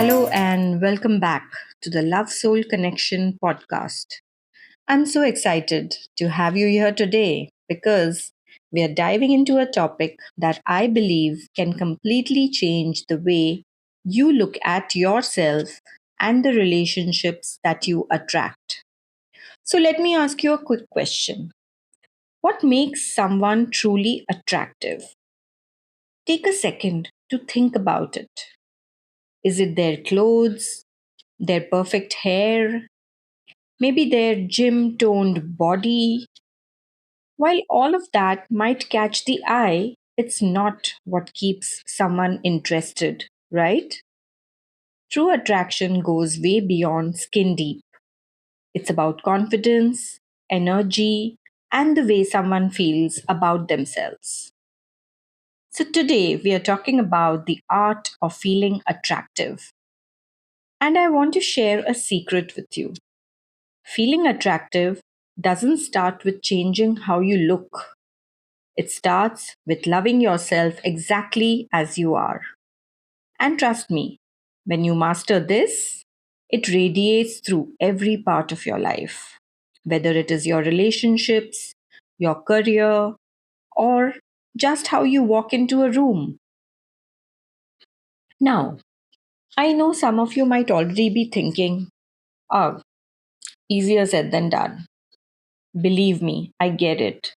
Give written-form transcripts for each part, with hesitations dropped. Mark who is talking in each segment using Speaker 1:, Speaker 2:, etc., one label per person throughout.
Speaker 1: Hello and welcome back to the Love Soul Connection podcast. I'm so excited to have you here today because we are diving into a topic that I believe can completely change the way you look at yourself and the relationships that you attract. So, let me ask you a quick question. What makes someone truly attractive? Take a second to think about it. Is it their clothes, their perfect hair, maybe their gym toned body? While all of that might catch the eye, it's not what keeps someone interested, right? True attraction goes way beyond skin deep. It's about confidence, energy, and the way someone feels about themselves. So, today we are talking about the art of feeling attractive. And I want to share a secret with you. Feeling attractive doesn't start with changing how you look. It starts with loving yourself exactly as you are. And trust me, when you master this, it radiates through every part of your life, whether it is your relationships, your career, or just how you walk into a room. Now, I know some of you might already be thinking, oh, easier said than done. Believe me, I get it.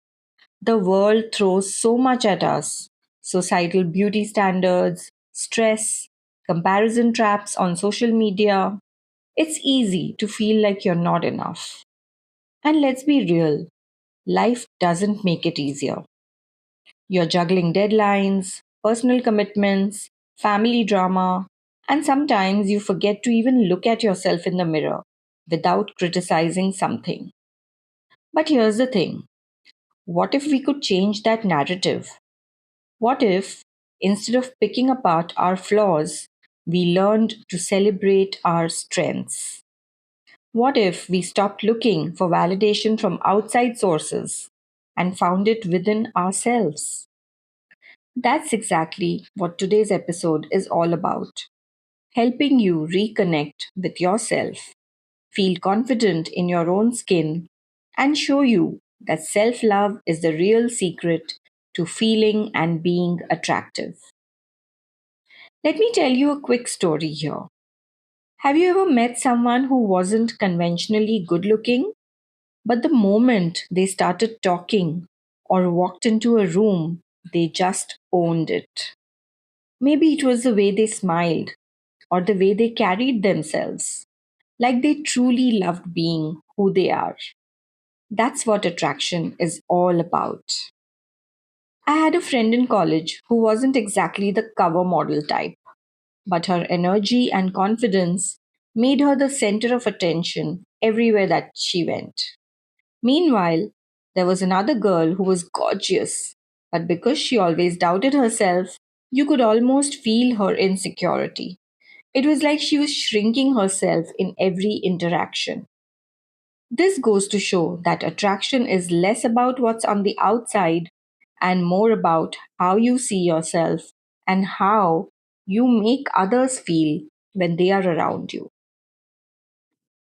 Speaker 1: The world throws so much at us: societal beauty standards, stress, comparison traps on social media. It's easy to feel like you're not enough. And let's be real, life doesn't make it easier. You're juggling deadlines, personal commitments, family drama, and sometimes you forget to even look at yourself in the mirror without criticizing something. But here's the thing: what if we could change that narrative? What if, instead of picking apart our flaws, we learned to celebrate our strengths? What if we stopped looking for validation from outside sources and found it within ourselves? That's exactly what today's episode is all about: helping you reconnect with yourself, feel confident in your own skin, and show you that self love is the real secret to feeling and being attractive. Let me tell you a quick story here. Have you ever met someone who wasn't conventionally good looking, but the moment they started talking or walked into a room, they just owned it? Maybe it was the way they smiled or the way they carried themselves, like they truly loved being who they are. That's what attraction is all about. I had a friend in college who wasn't exactly the cover model type, but her energy and confidence made her the center of attention everywhere that she went. Meanwhile, there was another girl who was gorgeous, but because she always doubted herself, you could almost feel her insecurity. It was like she was shrinking herself in every interaction. This goes to show that attraction is less about what's on the outside and more about how you see yourself and how you make others feel when they are around you.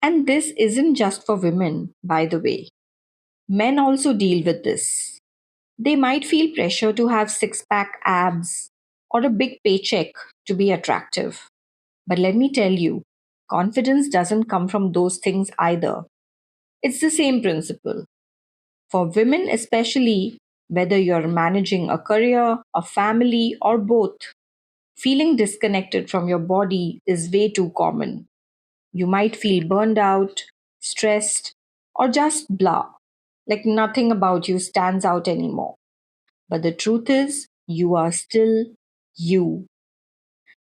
Speaker 1: And this isn't just for women, by the way. Men also deal with this. They might feel pressure to have six pack abs or a big paycheck to be attractive. But let me tell you, confidence doesn't come from those things either. It's the same principle. For women, especially, whether you're managing a career, a family, or both, feeling disconnected from your body is way too common. You might feel burned out, stressed, or just blah, like nothing about you stands out anymore. But the truth is, you are still you.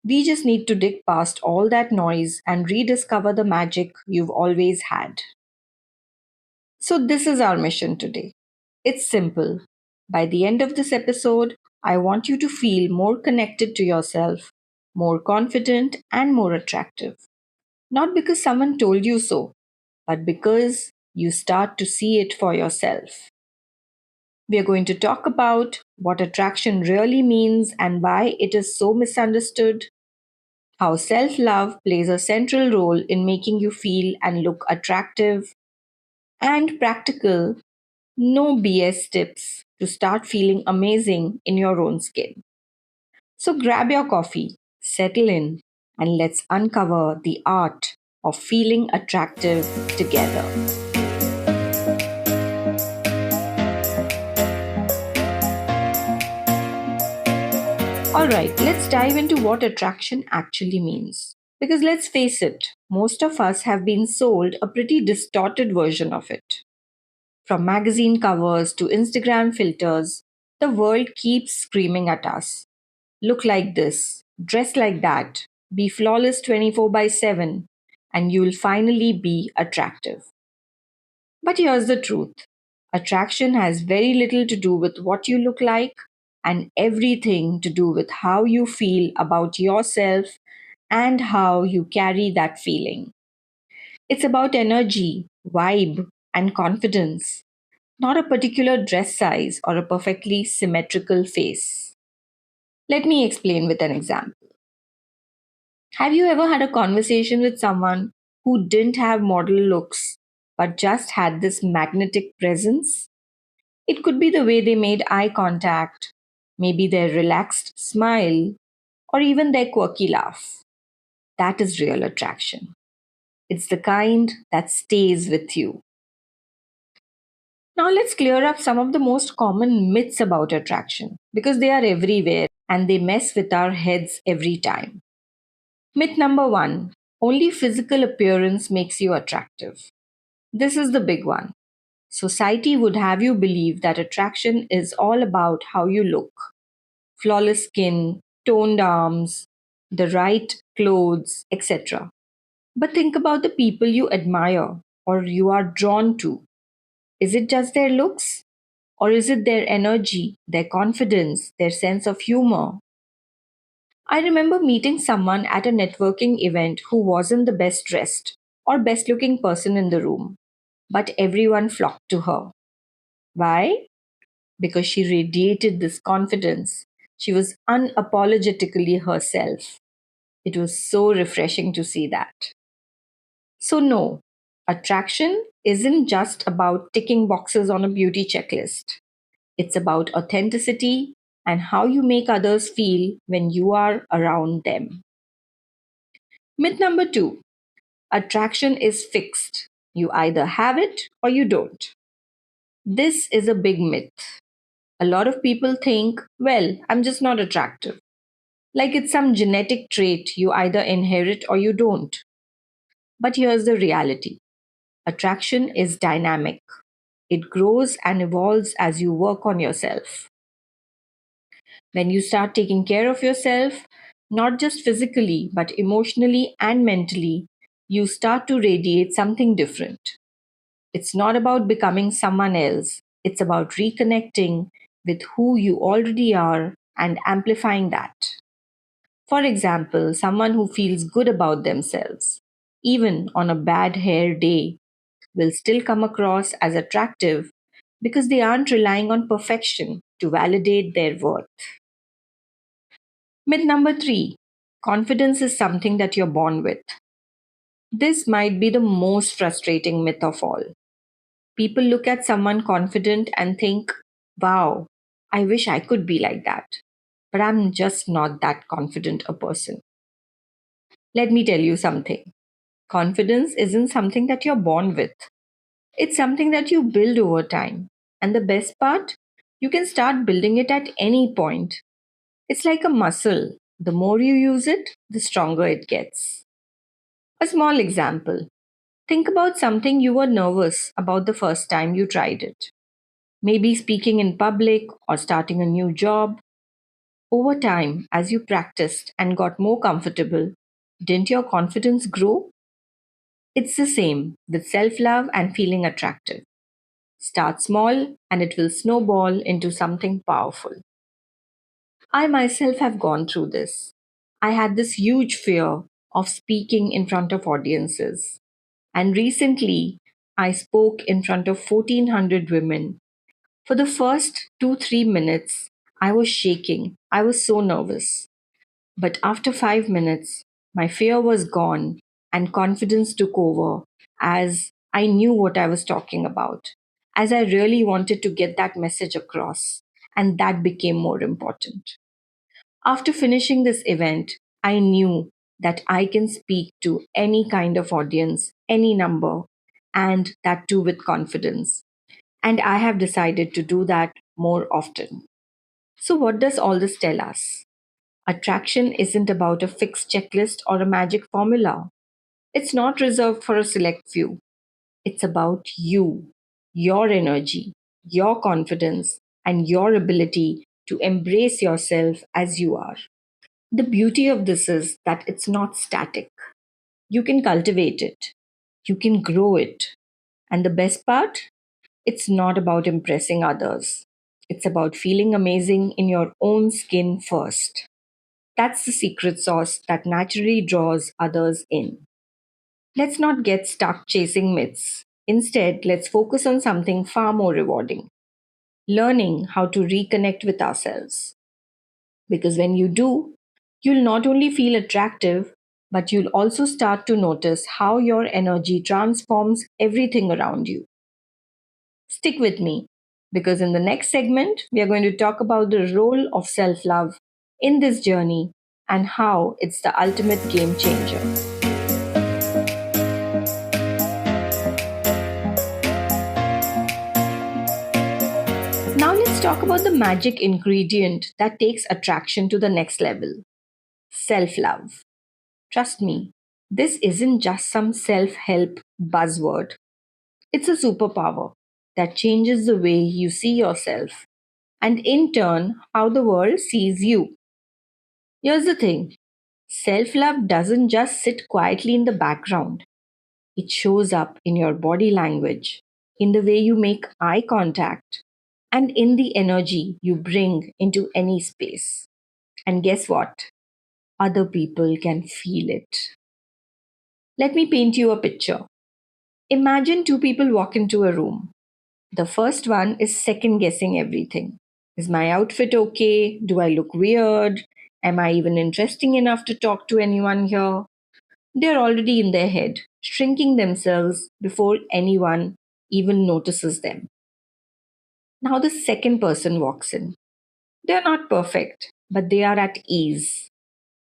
Speaker 1: We just need to dig past all that noise and rediscover the magic you've always had. So, this is our mission today. It's simple. By the end of this episode, I want you to feel more connected to yourself, more confident, and more attractive. Not because someone told you so, but because you start to see it for yourself. We are going to talk about what attraction really means and why it is so misunderstood, how self love plays a central role in making you feel and look attractive, and practical, no BS tips to start feeling amazing in your own skin. So grab your coffee, settle in, and let's uncover the art of feeling attractive together. Alright, let's dive into what attraction actually means. Because let's face it, most of us have been sold a pretty distorted version of it. From magazine covers to Instagram filters, the world keeps screaming at us. Look like this, dress like that, be flawless 24 by 7, and you'll finally be attractive. But here's the truth: attraction has very little to do with what you look like and everything to do with how you feel about yourself and how you carry that feeling. It's about energy, vibe, and confidence, not a particular dress size or a perfectly symmetrical face. Let me explain with an example. Have you ever had a conversation with someone who didn't have model looks but just had this magnetic presence? It could be the way they made eye contact, maybe their relaxed smile, or even their quirky laugh. That is real attraction. It's the kind that stays with you. Now, let's clear up some of the most common myths about attraction because they are everywhere and they mess with our heads every time. Myth number one: only physical appearance makes you attractive. This is the big one. Society would have you believe that attraction is all about how you look: flawless skin, toned arms, the right clothes, etc. But think about the people you admire or you are drawn to. Is it just their looks? Or is it their energy, their confidence, their sense of humor? I remember meeting someone at a networking event who wasn't the best dressed or best looking person in the room, but everyone flocked to her. Why? Because she radiated this confidence. She was unapologetically herself. It was so refreshing to see that. So, no, attraction isn't just about ticking boxes on a beauty checklist. It's about authenticity and how you make others feel when you are around them. Myth number two: attraction is fixed. You either have it or you don't. This is a big myth. A lot of people think, well, I'm just not attractive. Like it's some genetic trait you either inherit or you don't. But here's the reality: attraction is dynamic, it grows and evolves as you work on yourself. When you start taking care of yourself, not just physically, but emotionally and mentally, you start to radiate something different. It's not about becoming someone else, it's about reconnecting with who you already are and amplifying that. For example, someone who feels good about themselves, even on a bad hair day, will still come across as attractive because they aren't relying on perfection to validate their worth. Myth number three: confidence is something that you're born with. This might be the most frustrating myth of all. People look at someone confident and think, wow, I wish I could be like that. But I'm just not that confident a person. Let me tell you something: confidence isn't something that you're born with, it's something that you build over time. And the best part, you can start building it at any point. It's like a muscle. The more you use it, the stronger it gets. A small example: think about something you were nervous about the first time you tried it. Maybe speaking in public or starting a new job. Over time, as you practiced and got more comfortable, didn't your confidence grow? It's the same with self love and feeling attractive. Start small and it will snowball into something powerful. I myself have gone through this. I had this huge fear of speaking in front of audiences. And recently, I spoke in front of 1,400 women. For the first 2 3 minutes, I was shaking. I was so nervous. But after 5 minutes, My fear was gone and confidence took over as I knew what I was talking about, as I really wanted to get that message across, and that became more important. After finishing this event, I knew that I can speak to any kind of audience, any number, and that too with confidence. And I have decided to do that more often. So, what does all this tell us? Attraction isn't about a fixed checklist or a magic formula. It's not reserved for a select few. It's about you, your energy, your confidence, and your ability to embrace yourself as you are. The beauty of this is that it's not static. You can cultivate it, you can grow it. And the best part? It's not about impressing others. It's about feeling amazing in your own skin first. That's the secret sauce that naturally draws others in. Let's not get stuck chasing myths. Instead, let's focus on something far more rewarding, learning how to reconnect with ourselves. Because when you do, you'll not only feel attractive, but you'll also start to notice how your energy transforms everything around you. Stick with me, because in the next segment, we are going to talk about the role of self love in this journey and how it's the ultimate game changer. Now, let's talk about the magic ingredient that takes attraction to the next level: self love. Trust me, this isn't just some self help buzzword. It's a superpower that changes the way you see yourself and, in turn, how the world sees you. Here's the thing: self love doesn't just sit quietly in the background, it shows up in your body language, in the way you make eye contact, and in the energy you bring into any space. And guess what? Other people can feel it. Let me paint you a picture. Imagine two people walk into a room. The first one is second guessing everything. Is my outfit okay? Do I look weird? Am I even interesting enough to talk to anyone here? They're already in their head, shrinking themselves before anyone even notices them. Now the second person walks in. They're not perfect, but they are at ease.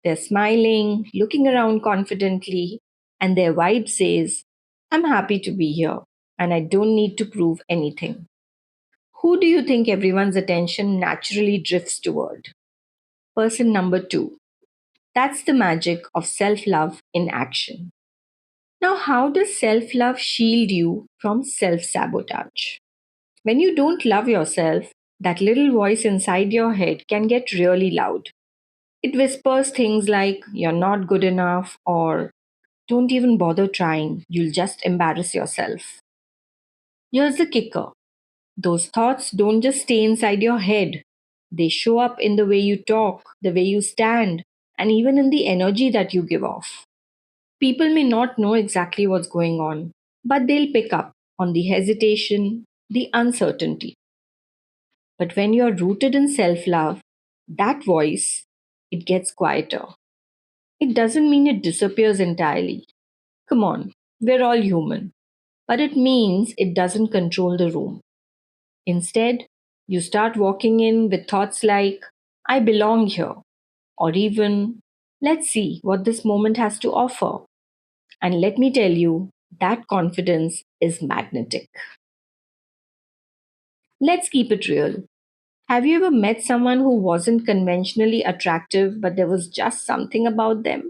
Speaker 1: They're smiling, looking around confidently, and their vibe says, I'm happy to be here, and I don't need to prove anything. Who do you think everyone's attention naturally drifts toward? Person number two. That's the magic of self love in action. Now, how does self love shield you from self sabotage? When you don't love yourself, that little voice inside your head can get really loud. It whispers things like, you're not good enough, or don't even bother trying, you'll just embarrass yourself. Here's the kicker: those thoughts don't just stay inside your head, they show up in the way you talk, the way you stand, and even in the energy that you give off. People may not know exactly what's going on, but they'll pick up on the hesitation, the uncertainty. But when you're rooted in self love, that voice, it gets quieter. It doesn't mean it disappears entirely. Come on, we're all human. But it means it doesn't control the room. Instead, you start walking in with thoughts like, I belong here, or even, let's see what this moment has to offer. And let me tell you, that confidence is magnetic. Let's keep it real. Have you ever met someone who wasn't conventionally attractive, but there was just something about them?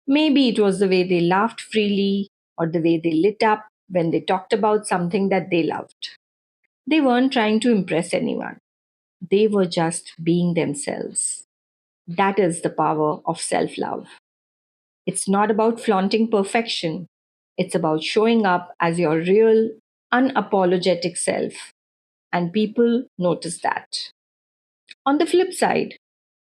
Speaker 1: Maybe it was the way they laughed freely, or the way they lit up when they talked about something that they loved. They weren't trying to impress anyone, they were just being themselves. That is the power of self love. It's not about flaunting perfection, it's about showing up as your real, unapologetic self. And people notice that. On the flip side,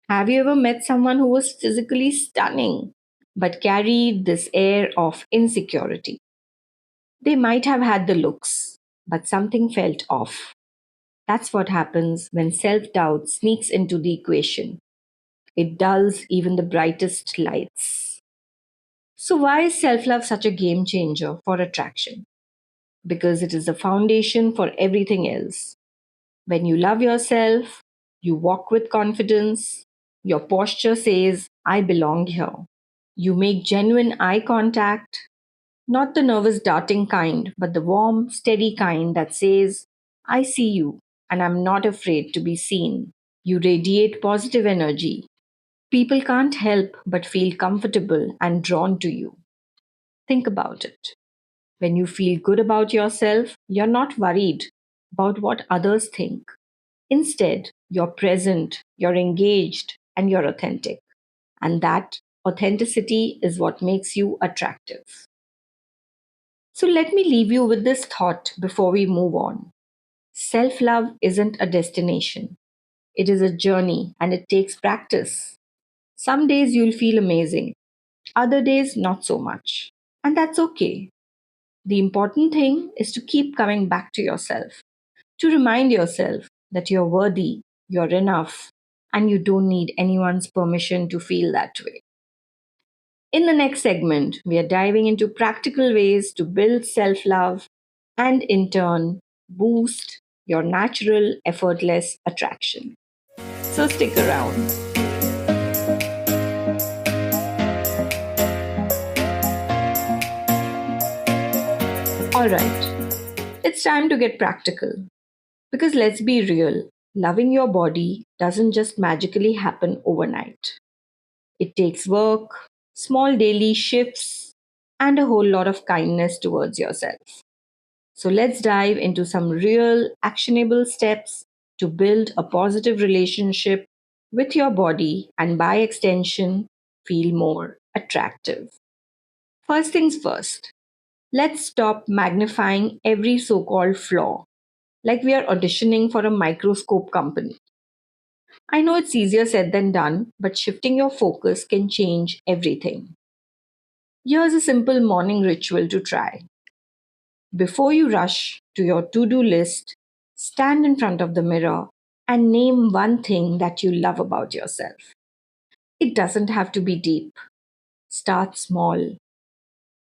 Speaker 1: have you ever met someone who was physically stunning but carried this air of insecurity? They might have had the looks, but something felt off. That's what happens when self doubt sneaks into the equation. It dulls even the brightest lights. So, why is self love such a game changer for attraction? Because it is the foundation for everything else. When you love yourself, you walk with confidence, your posture says, I belong here. You make genuine eye contact, not the nervous darting kind, but the warm, steady kind that says, I see you and I'm not afraid to be seen. You radiate positive energy. People can't help but feel comfortable and drawn to you. Think about it. When you feel good about yourself, you're not worried about what others think. Instead, you're present, you're engaged, and you're authentic. And that authenticity is what makes you attractive. So let me leave you with this thought before we move on. Self love isn't a destination, it is a journey and it takes practice. Some days you'll feel amazing, other days not so much. And that's okay. The important thing is to keep coming back to yourself, to remind yourself that you're worthy, you're enough, and you don't need anyone's permission to feel that way. In the next segment, we are diving into practical ways to build self love and, in turn, boost your natural, effortless attraction. So, stick around. Alright, it's time to get practical. Because let's be real, loving your body doesn't just magically happen overnight. It takes work, small daily shifts, and a whole lot of kindness towards yourself. So let's dive into some real, actionable steps to build a positive relationship with your body and, by extension, feel more attractive. First things first, let's stop magnifying every so called flaw like we are auditioning for a microscope company. I know it's easier said than done, but shifting your focus can change everything. Here's a simple morning ritual to try. Before you rush to your to do list, stand in front of the mirror and name one thing that you love about yourself. It doesn't have to be deep. Start small.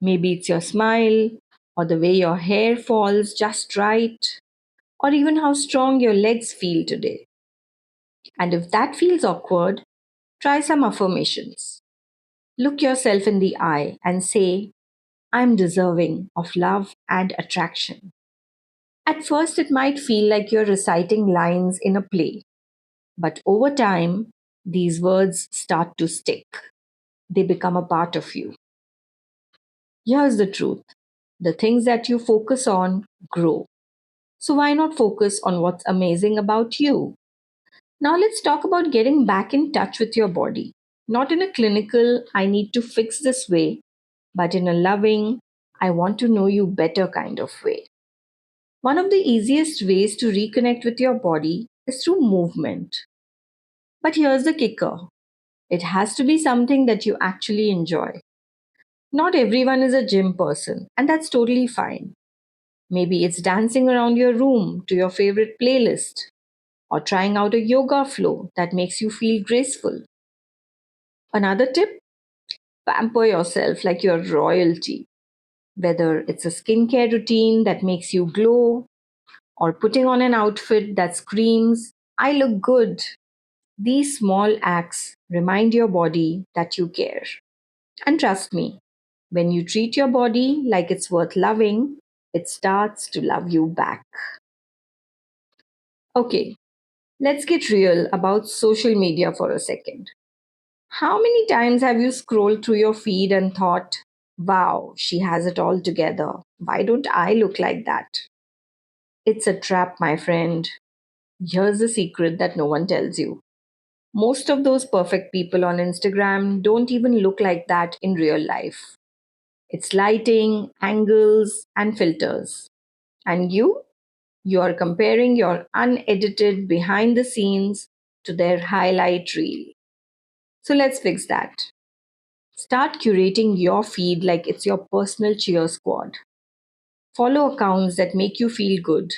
Speaker 1: Maybe it's your smile, or the way your hair falls just right, or even how strong your legs feel today. And if that feels awkward, try some affirmations. Look yourself in the eye and say, I'm deserving of love and attraction. At first, it might feel like you're reciting lines in a play, but over time, these words start to stick. They become a part of you. Here's the truth, the things that you focus on grow. So, why not focus on what's amazing about you? Now, let's talk about getting back in touch with your body. Not in a clinical, I need to fix this way, but in a loving, I want to know you better kind of way. One of the easiest ways to reconnect with your body is through movement. But here's the kicker, it has to be something that you actually enjoy. Not everyone is a gym person, and that's totally fine. Maybe it's dancing around your room to your favorite playlist, or trying out a yoga flow that makes you feel graceful. Another tip, pamper yourself like you're royalty. Whether it's a skincare routine that makes you glow, or putting on an outfit that screams, I look good. These small acts remind your body that you care. And trust me, when you treat your body like it's worth loving, it starts to love you back. Okay, let's get real about social media for a second. How many times have you scrolled through your feed and thought, wow, she has it all together. Why don't I look like that? It's a trap, my friend. Here's the secret that no one tells you. Most of those perfect people on Instagram don't even look like that in real life. It's lighting, angles, and filters. And you are comparing your unedited behind the scenes to their highlight reel. So let's fix that. Start curating your feed like it's your personal cheer squad. Follow accounts that make you feel good,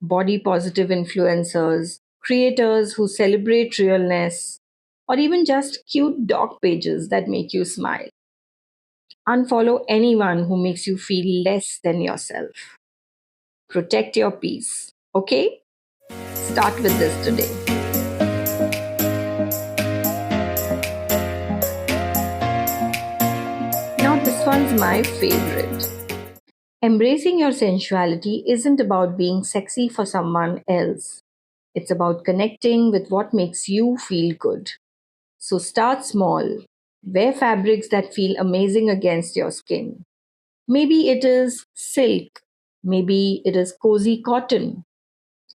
Speaker 1: body positive influencers, creators who celebrate realness, or even just cute dog pages that make you smile. Unfollow anyone who makes you feel less than yourself. Protect your peace. Okay? Start with this today. Now, this one's my favorite. Embracing your sensuality isn't about being sexy for someone else. It's about connecting with what makes you feel good. So start small. Wear fabrics that feel amazing against your skin. Maybe it is silk. Maybe it is cozy cotton.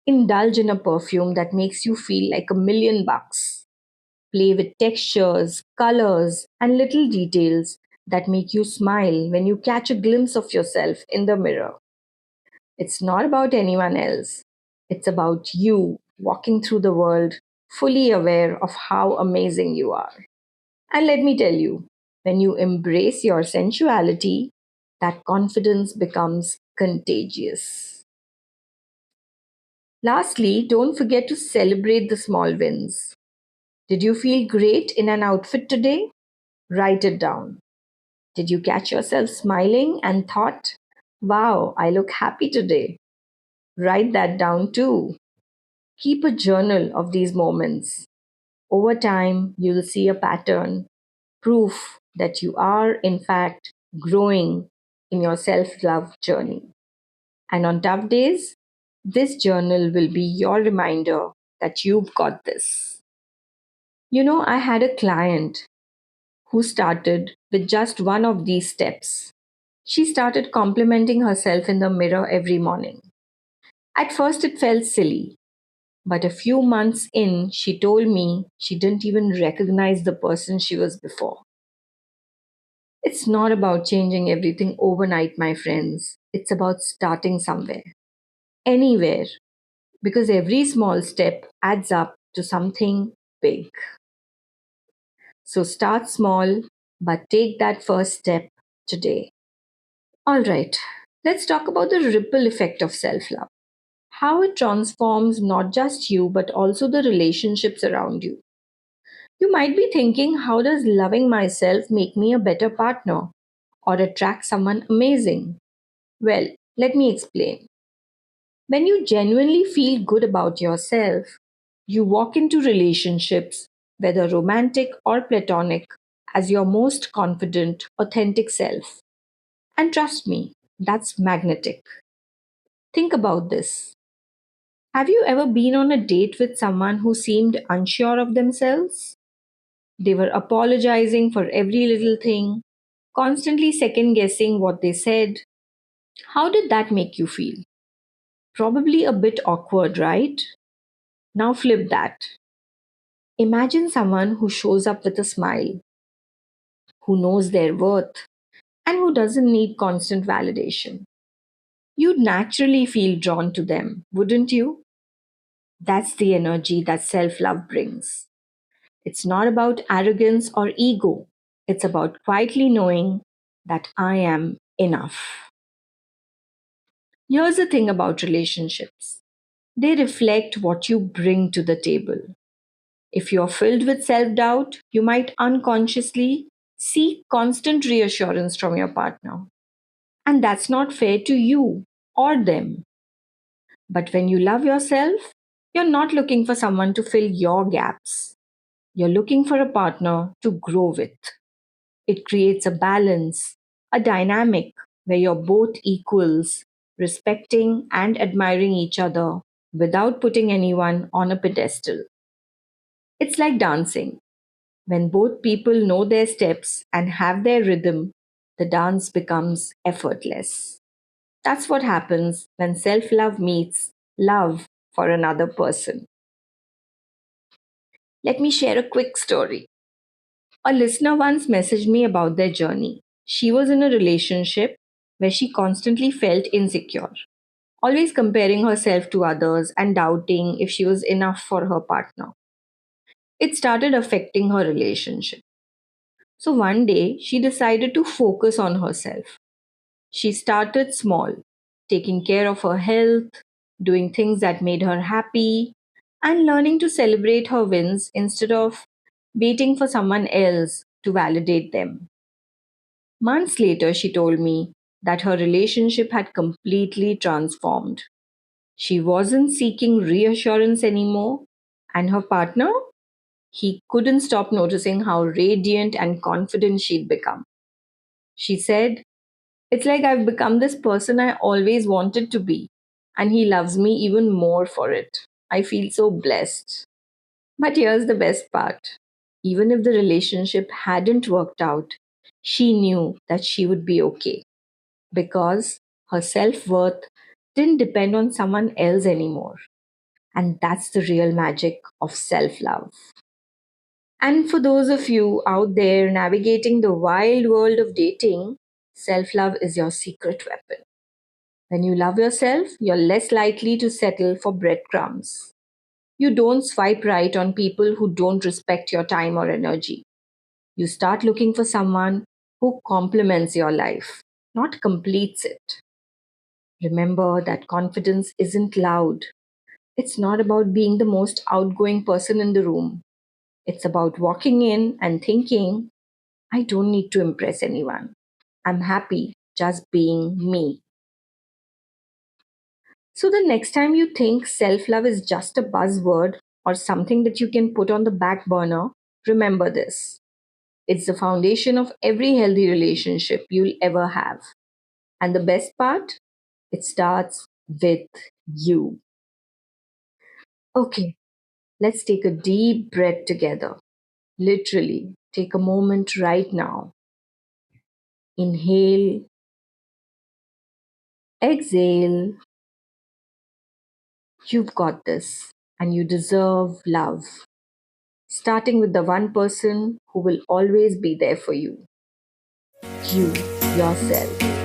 Speaker 1: Indulge in a perfume that makes you feel like $1,000,000. Play with textures, colors, and little details that make you smile when you catch a glimpse of yourself in the mirror. It's not about anyone else. It's about you walking through the world fully aware of how amazing you are. And let me tell you, when you embrace your sensuality, that confidence becomes contagious. Lastly, don't forget to celebrate the small wins. Did you feel great in an outfit today? Write it down. Did you catch yourself smiling and thought, wow, I look happy today? Write that down too. Keep a journal of these moments. Over time, you'll see a pattern, proof that you are, in fact, growing in your self love journey. And on tough days, this journal will be your reminder that you've got this. I had a client who started with just one of these steps. She started complimenting herself in the mirror every morning. At first, it felt silly, but a few months in, she told me she didn't even recognize the person she was before. It's not about changing everything overnight, my friends. It's about starting somewhere, anywhere, because every small step adds up to something big. So start small, but take that first step today. All right, let's talk about the ripple effect of self love. How it transforms not just you, but also the relationships around you. You might be thinking, how does loving myself make me a better partner or attract someone amazing? Well, let me explain. When you genuinely feel good about yourself, you walk into relationships, whether romantic or platonic, as your most confident, authentic self. And trust me, that's magnetic. Think about this. Have you ever been on a date with someone who seemed unsure of themselves? They were apologizing for every little thing, constantly second guessing what they said. How did that make you feel? Probably a bit awkward, right? Now flip that. Imagine someone who shows up with a smile, who knows their worth, and who doesn't need constant validation. You'd naturally feel drawn to them, wouldn't you? That's the energy that self love brings. It's not about arrogance or ego, it's about quietly knowing that I am enough. Here's the thing about relationships, they reflect what you bring to the table. If you're filled with self doubt, you might unconsciously seek constant reassurance from your partner. And that's not fair to you or them. But when you love yourself, you're not looking for someone to fill your gaps. You're looking for a partner to grow with. It creates a balance, a dynamic where you're both equals, respecting and admiring each other without putting anyone on a pedestal. It's like dancing. When both people know their steps and have their rhythm, the dance becomes effortless. That's what happens when self love meets love for another person. Let me share a quick story. A listener once messaged me about their journey. She was in a relationship where she constantly felt insecure, always comparing herself to others and doubting if she was enough for her partner. It started affecting her relationship. So one day, she decided to focus on herself. She started small, taking care of her health, doing things that made her happy, and learning to celebrate her wins instead of waiting for someone else to validate them. Months later, she told me that her relationship had completely transformed. She wasn't seeking reassurance anymore, and her partner, he couldn't stop noticing how radiant and confident she'd become. She said, "It's like I've become this person I always wanted to be, and he loves me even more for it. I feel so blessed." But here's the best part. Even if the relationship hadn't worked out, she knew that she would be okay because her self worth didn't depend on someone else anymore. And that's the real magic of self love. And for those of you out there navigating the wild world of dating, self love is your secret weapon. When you love yourself, you're less likely to settle for breadcrumbs. You don't swipe right on people who don't respect your time or energy. You start looking for someone who complements your life, not completes it. Remember that confidence isn't loud. It's not about being the most outgoing person in the room. It's about walking in and thinking, I don't need to impress anyone. I'm happy just being me. So, the next time you think self love is just a buzzword or something that you can put on the back burner, remember this. It's the foundation of every healthy relationship you'll ever have. And the best part? It starts with you. Okay, let's take a deep breath together. Literally, take a moment right now. Inhale, exhale. You've got this, and you deserve love. Starting with the one person who will always be there for you, you, yourself.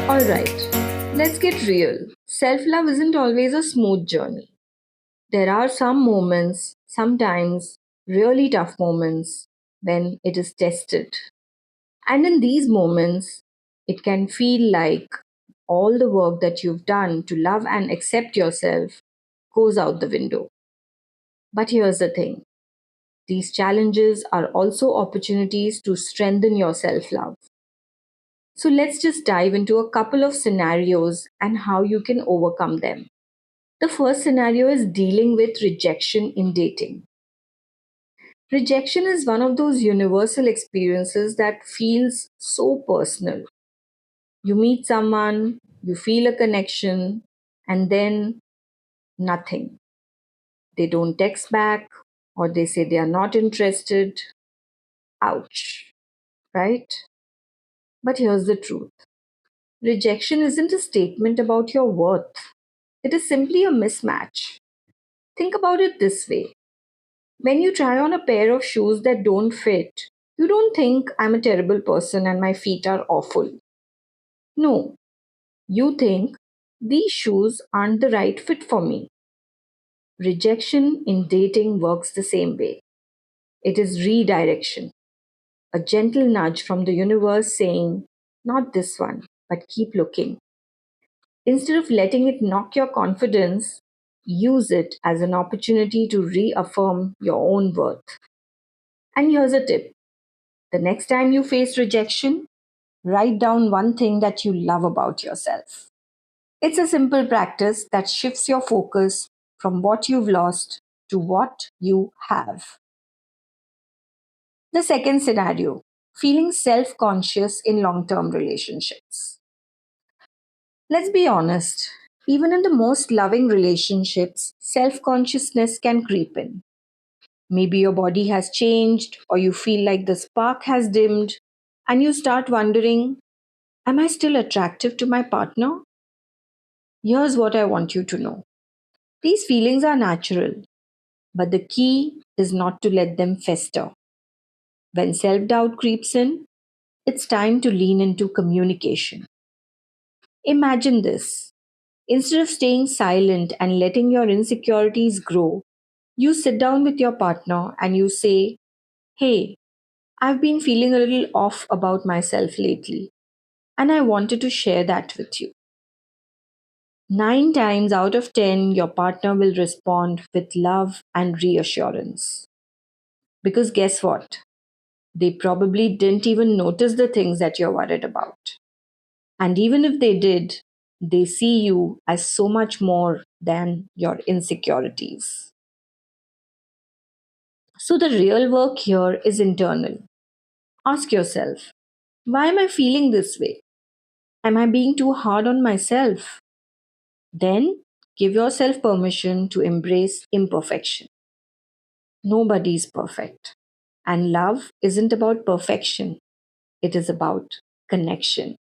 Speaker 1: Alright, let's get real. Self love isn't always a smooth journey. There are some moments, sometimes really tough moments, when it is tested. And in these moments, it can feel like all the work that you've done to love and accept yourself goes out the window. But here's the thing, these challenges are also opportunities to strengthen your self love. So let's just dive into a couple of scenarios and how you can overcome them. The first scenario is dealing with rejection in dating. Rejection is one of those universal experiences that feels so personal. You meet someone, you feel a connection, and then nothing. They don't text back, or they say they are not interested. Ouch, right? But here's the truth, rejection isn't a statement about your worth, it is simply a mismatch. Think about it this way, when you try on a pair of shoes that don't fit, you don't think I'm a terrible person and my feet are awful. No, you think these shoes aren't the right fit for me. Rejection in dating works the same way. It is redirection, a gentle nudge from the universe saying, not this one, but keep looking. Instead of letting it knock your confidence, use it as an opportunity to reaffirm your own worth. And here's a tip, the next time you face rejection, write down one thing that you love about yourself. It's a simple practice that shifts your focus from what you've lost to what you have. The second scenario, feeling self conscious in long term relationships. Let's be honest, even in the most loving relationships, self consciousness can creep in. Maybe your body has changed, or you feel like the spark has dimmed, and you start wondering, am I still attractive to my partner? Here's what I want you to know, these feelings are natural, but the key is not to let them fester. When self doubt creeps in, it's time to lean into communication. Imagine this. Instead of staying silent and letting your insecurities grow, you sit down with your partner and you say, hey, I've been feeling a little off about myself lately, and I wanted to share that with you. Nine times out of 10, your partner will respond with love and reassurance. Because guess what? They probably didn't even notice the things that you're worried about. And even if they did, they see you as so much more than your insecurities. So the real work here is internal. Ask yourself, why am I feeling this way? Am I being too hard on myself? Then give yourself permission to embrace imperfection. Nobody is perfect. And love isn't about perfection, it is about connection.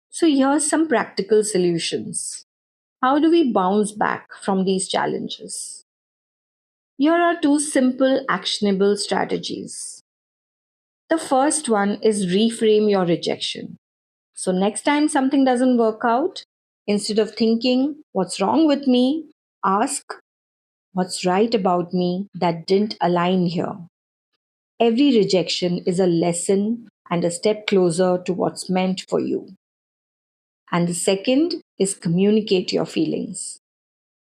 Speaker 1: So, here's some practical solutions. How do we bounce back from these challenges? Here are two simple, actionable strategies. The first one is reframe your rejection. So, next time something doesn't work out, instead of thinking, what's wrong with me? Ask, what's right about me that didn't align here? Every rejection is a lesson and a step closer to what's meant for you. And the second is communicate your feelings.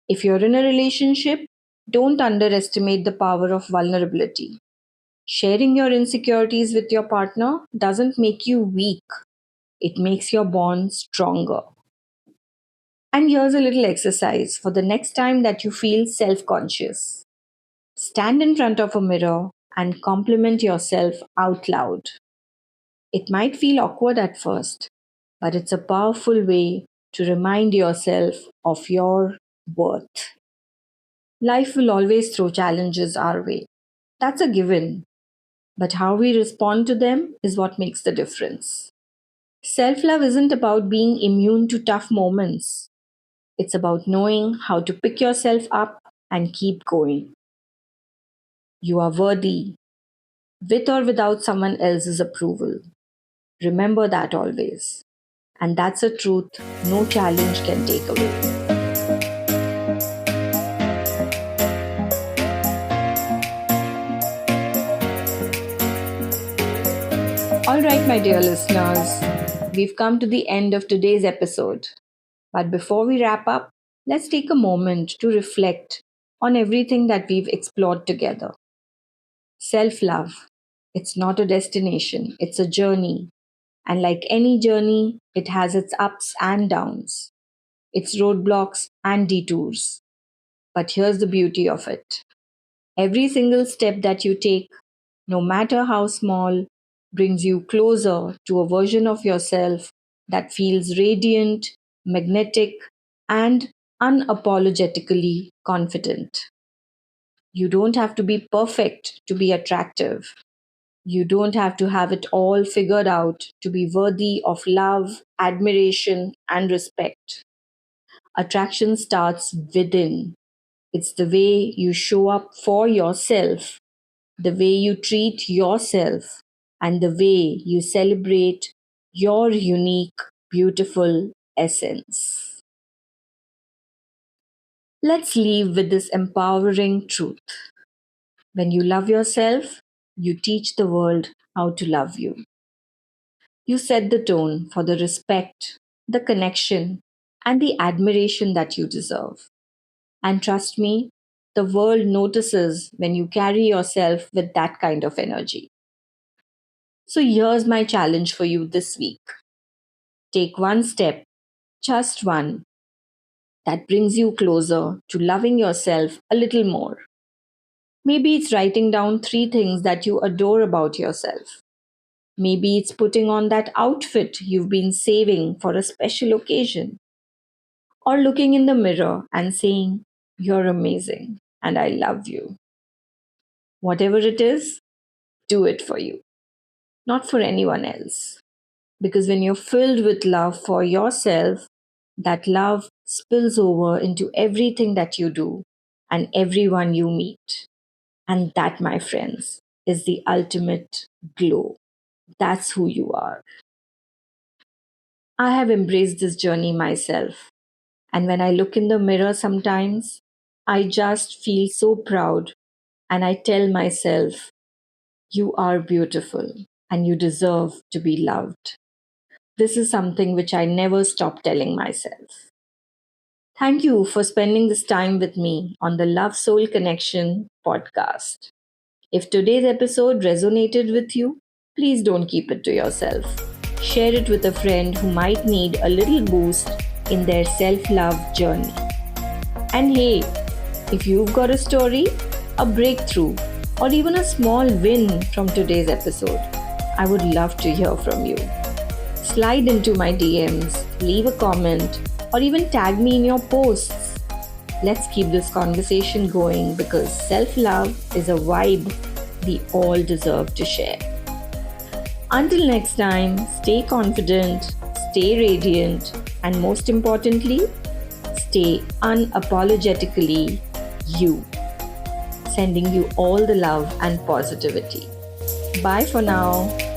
Speaker 1: If you're in a relationship, don't underestimate the power of vulnerability. Sharing your insecurities with your partner doesn't make you weak, it makes your bond stronger. And here's a little exercise for the next time that you feel self conscious. Stand in front of a mirror and compliment yourself out loud. It might feel awkward at first, but it's a powerful way to remind yourself of your worth. Life will always throw challenges our way. That's a given, but how we respond to them is what makes the difference. Self love isn't about being immune to tough moments, it's about knowing how to pick yourself up and keep going. You are worthy, with or without someone else's approval. Remember that always. And that's a truth no challenge can take away. All right, my dear listeners, we've come to the end of today's episode. But before we wrap up, let's take a moment to reflect on everything that we've explored together. Self love. It's not a destination, it's a journey. And like any journey, it has its ups and downs, its roadblocks and detours. But here's the beauty of it: every single step that you take, no matter how small, brings you closer to a version of yourself that feels radiant, magnetic, and unapologetically confident. You don't have to be perfect to be attractive. You don't have to have it all figured out to be worthy of love, admiration, and respect. Attraction starts within. It's the way you show up for yourself, the way you treat yourself, and the way you celebrate your unique, beautiful essence. Let's leave with this empowering truth. When you love yourself, you teach the world how to love you. You set the tone for the respect, the connection, and the admiration that you deserve. And trust me, the world notices when you carry yourself with that kind of energy. So here's my challenge for you this week. Take one step, just one, that brings you closer to loving yourself a little more. Maybe it's writing down three things that you adore about yourself. Maybe it's putting on that outfit you've been saving for a special occasion. Or looking in the mirror and saying, "You're amazing and I love you." Whatever it is, do it for you, not for anyone else. Because when you're filled with love for yourself, that love spills over into everything that you do and everyone you meet. And that, my friends, is the ultimate glow. That's who you are. I have embraced this journey myself. And when I look in the mirror sometimes, I just feel so proud and I tell myself, you are beautiful and you deserve to be loved. This is something which I never stop telling myself. Thank you for spending this time with me on the Love Soul Connection podcast. If today's episode resonated with you, please don't keep it to yourself. Share it with a friend who might need a little boost in their self love journey. And hey, if you've got a story, a breakthrough, or even a small win from today's episode, I would love to hear from you. Slide into my DMs, leave a comment, or even tag me in your posts. Let's keep this conversation going because self love is a vibe we all deserve to share. Until next time, stay confident, stay radiant, and most importantly, stay unapologetically you. Sending you all the love and positivity. Bye for now.